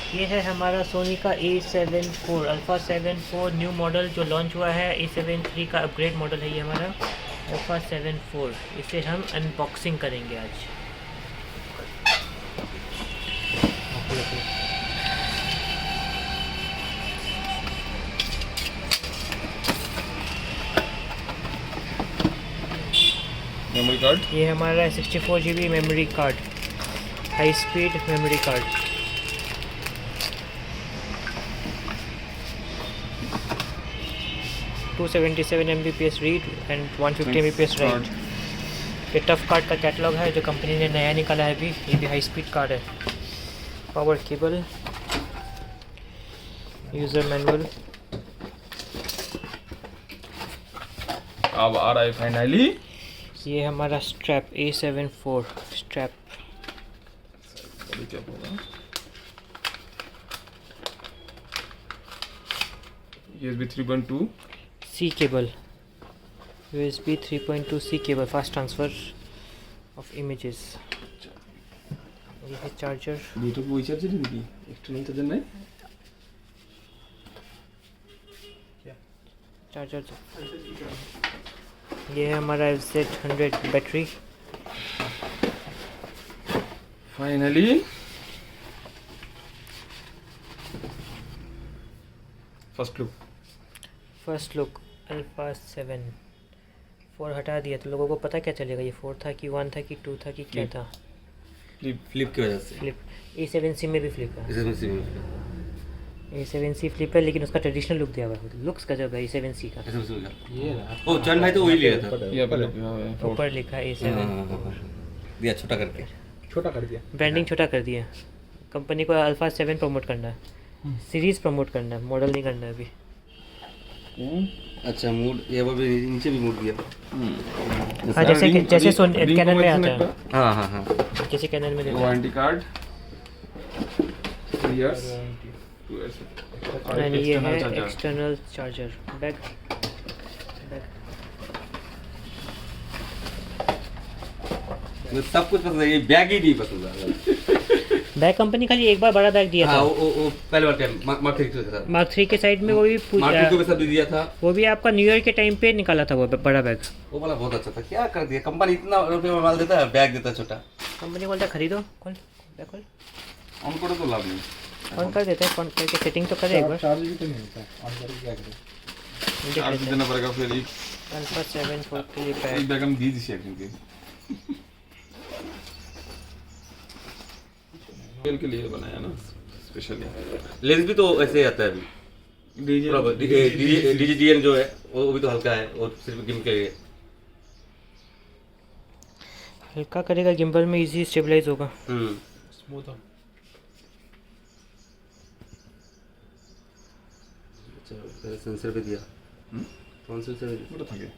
ये है हमारा सोनी का A74 अल्फ़ा 74 न्यू मॉडल जो लॉन्च हुआ है। A73 का अपग्रेड मॉडल है ये हमारा अल्फ़ा 74। इसे हम अनबॉक्सिंग करेंगे आज। मेमोरी कार्ड, ये हमारा 64 GB memory card, high speed memory card. 277 Mbps read and 150 Mbps right. ये टफ कार्ड का कैटलॉग है जो कंपनी ने नया निकाला है अभी। ये भी हाई स्पीड कार्ड है। Power cable, user manual. अब आ रहा है फाइनली। ये हमारा स्ट्रैप A74 स्ट्रैप। क्या होगा? USB 3.2 C cable, USB 3.2 C cable, fast transfer of images. ये है चार्जर। ब्लूटूथ वही चार्जर है देखिए, एक्सटर्नल चार्जर नहीं। चार्जर ये है हमारा Z100 battery. Finally first look alpha 7 4 हटा दिया तो लोगों को पता क्या चलेगा ये 4 था कि 1 था कि 2 था कि क्या था। फ्लिप की वजह से फ्लिप A7C में भी फ्लिप है। इसमें A7C फ्लिप है लेकिन उसका ट्रेडिशनल लुक दिया हुआ है। लुक्स गजब है A7C का। ये ओ चंद भाई तो वही लिया था। ये पर ऊपर लिखा है A7। दिया छोटा करके, छोटा कर दिया। ब्रांडिंग छोटा कर दिया। कंपनी को अल्फ़ा 7 प्रमोट करना है, सीरीज़ प्रमोट करना है, मॉडल नहीं करना है अभी। अच्छा मूड ये वो भी नीचे भी मूड दिया। हाँ जैसे कैनन में आता है। हाँ हाँ हाँ जैसे कैनन में देता है। Warranty card 3 years 2 years. And ये है एक्सटर्नल चार्जर बैग। मुझे सब कुछ पसंद है, ये बैग ही नहीं पसंद है। बैग कंपनी खाली एक बार बड़ा बैग दिया हाँ था। वो पहले बार टाइम मार्क 3 के साथ, मार्क 3 के साइड में वो भी मार्क 2 के साथ भी दिया था। वो भी आपका न्यू ईयर के टाइम पे निकाला था वो बड़ा बैग। वो वाला बहुत अच्छा था। क्या कर दिया कंपनी, इतना रुपये में माल देता है, बैग देता है छोटा। कंपनी बोलता है खरीदो, खोल बैग खोल, उनको तो लाभ नहीं। ऑन कर देता है, ऑन करके सेटिंग तो करे एक बार। चार्ज भी तो नहीं होता, ऑन करके क्या करें? चार्ज देना पड़ेगा फिर। एक अल्फ़ा 74 के लिए एक बैग। बैग हम दी थी शेयर करके खेल के लिए बनाया ना स्पेशली। लेंस भी तो ऐसे ही आता है अभी। डीजीडीएन जो है वो भी तो हल्का है और सिर्फ गिम के लिए। हल्का करेगा, गिम्बल में इजी स्टेबलाइज होगा। स्मूथ। अच्छा सेंसर भी दिया। कौन सेंसर? वो तो था क्या?